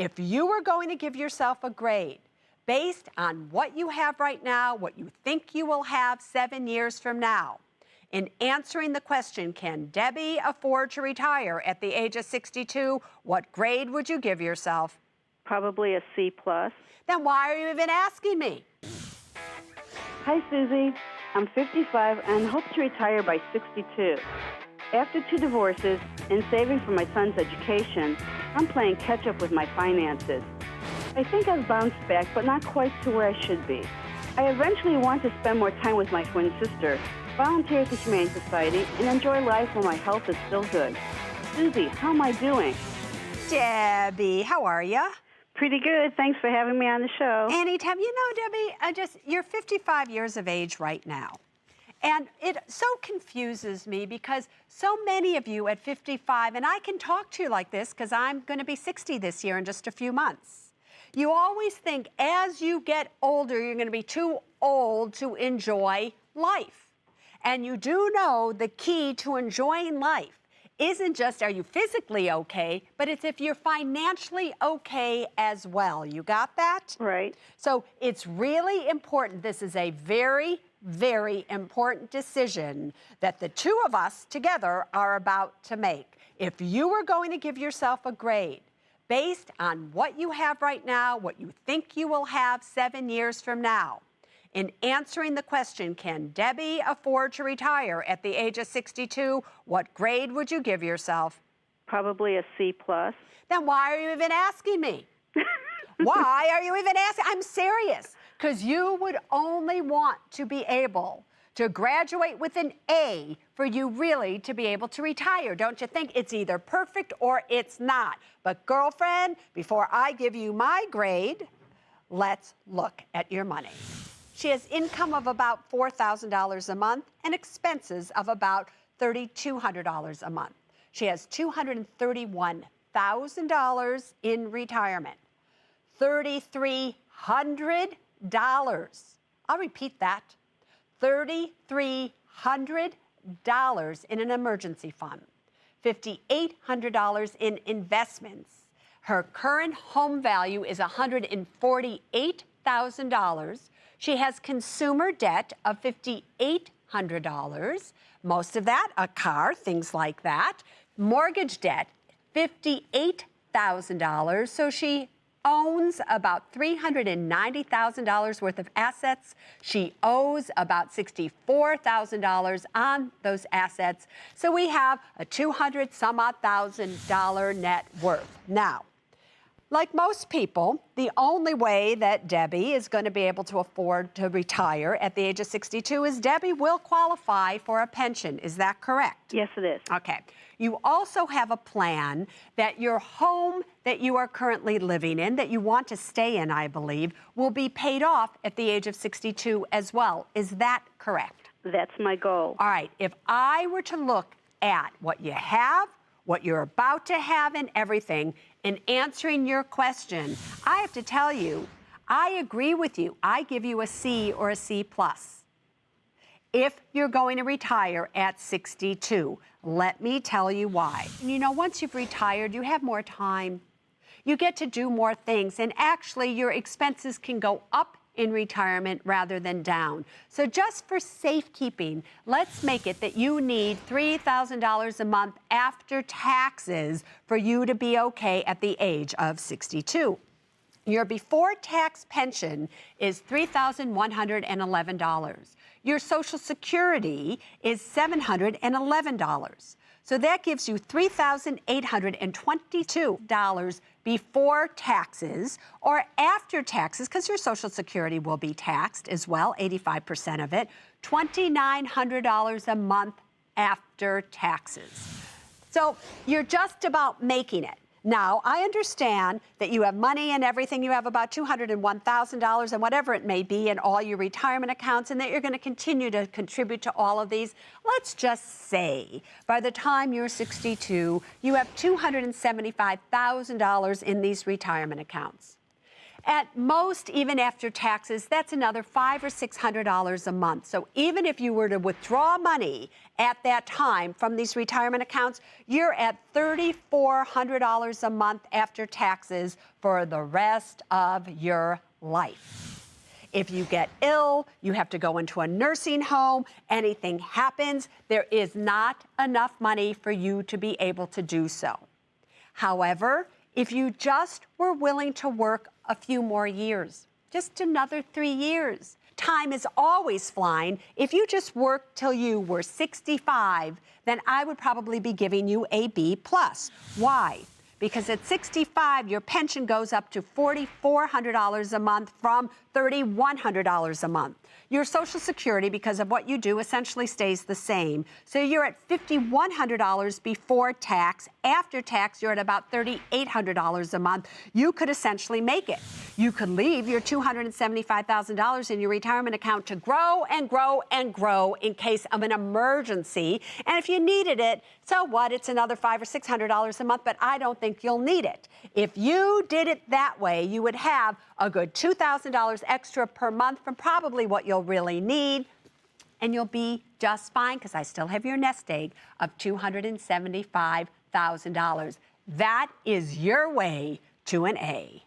If you were going to give yourself a grade based on what you have right now, what you think you will have 7 years from now, in answering the question, can Debbie afford to retire at the age of 62, what grade would you give yourself? Probably a C+. Then why are you even asking me? Hi, Susie. I'm 55 and hope to retire by 62. After 2 divorces and saving for my son's education, I'm playing catch-up with my finances. I think I've bounced back, but not quite to where I should be. I eventually want to spend more time with my twin sister, volunteer at the Humane Society, and enjoy life while my health is still good. Susie, how am I doing? Debbie, how are you? Pretty good. Thanks for having me on the show. Anytime. You know, Debbie, you're 55 years of age right now. And it so confuses me because so many of you at 55, and I can talk to you like this because I'm going to be 60 this year in just a few months. You always think as you get older, you're going to be too old to enjoy life. And you do know the key to enjoying life isn't just are you physically okay, but it's if you're financially okay as well. You got that? Right. So it's really important. This is a very, very important decision that the two of us together are about to make. If you were going to give yourself a grade based on what you have right now, what you think you will have 7 years from now, in answering the question, can Debbie afford to retire at the age of 62, what grade would you give yourself? Probably a C+. Then why are you even asking me? Why are you even asking? I'm serious, because you would only want to be able to graduate with an A for you really to be able to retire. Don't you think it's either perfect or it's not? But girlfriend, before I give you my grade, let's look at your money. She has income of about $4,000 a month and expenses of about $3,200 a month. She has $231,000 in retirement. $3,300. I'll repeat that. $3,300 in an emergency fund. $5,800 in investments. Her current home value is $148,000. She has consumer debt of $5,800. Most of that, a car, things like that. Mortgage debt, $58,000. So she owns about $390,000 worth of assets. She owes about $64,000 on those assets. So we have a $200,000 net worth. Now, like most people, the only way that Debbie is going to be able to afford to retire at the age of 62 is Debbie will qualify for a pension. Is that correct? Yes, it is. Okay. You also have a plan that your home that you are currently living in, that you want to stay in, I believe, will be paid off at the age of 62 as well. Is that correct? That's my goal. All right. If I were to look at what you have, what you're about to have, and everything, in answering your question, I have to tell you, I agree with you. I give you a C or a C+. If you're going to retire at 62, let me tell you why. You know, once you've retired, you have more time. You get to do more things, and actually your expenses can go up in retirement rather than down. So just for safekeeping, let's make it that you need $3,000 a month after taxes for you to be okay at the age of 62. Your before-tax pension is $3,111. Your Social Security is $711. So that gives you $3,822 before taxes, or after taxes, because your Social Security will be taxed as well, 85% of it, $2,900 a month after taxes. So you're just about making it. Now, I understand that you have money and everything. You have about $201,000 and whatever it may be in all your retirement accounts, and that you're going to continue to contribute to all of these. Let's just say by the time you're 62, you have $275,000 in these retirement accounts. At most, even after taxes, that's another $500 or $600 a month. So even if you were to withdraw money at that time from these retirement accounts, you're at $3,400 a month after taxes for the rest of your life. If you get ill, you have to go into a nursing home, anything happens, there is not enough money for you to be able to do so. However, if you just were willing to work a few more years, just another 3 years, time is always flying. If you just worked till you were 65, then I would probably be giving you a B+. Why? Because at 65, your pension goes up to $4,400 a month from $3,100 a month. Your Social Security, because of what you do, essentially stays the same. So you're at $5,100 before tax. After tax, you're at about $3,800 a month. You could essentially make it. You could leave your $275,000 in your retirement account to grow and grow and grow in case of an emergency. And if you needed it, so what? It's another $500 or $600 a month, but I don't think you'll need it. If you did it that way, you would have a good $2,000 extra per month from probably what you'll really need, and you'll be just fine because I still have your nest egg of $275,000. That is your way to an A.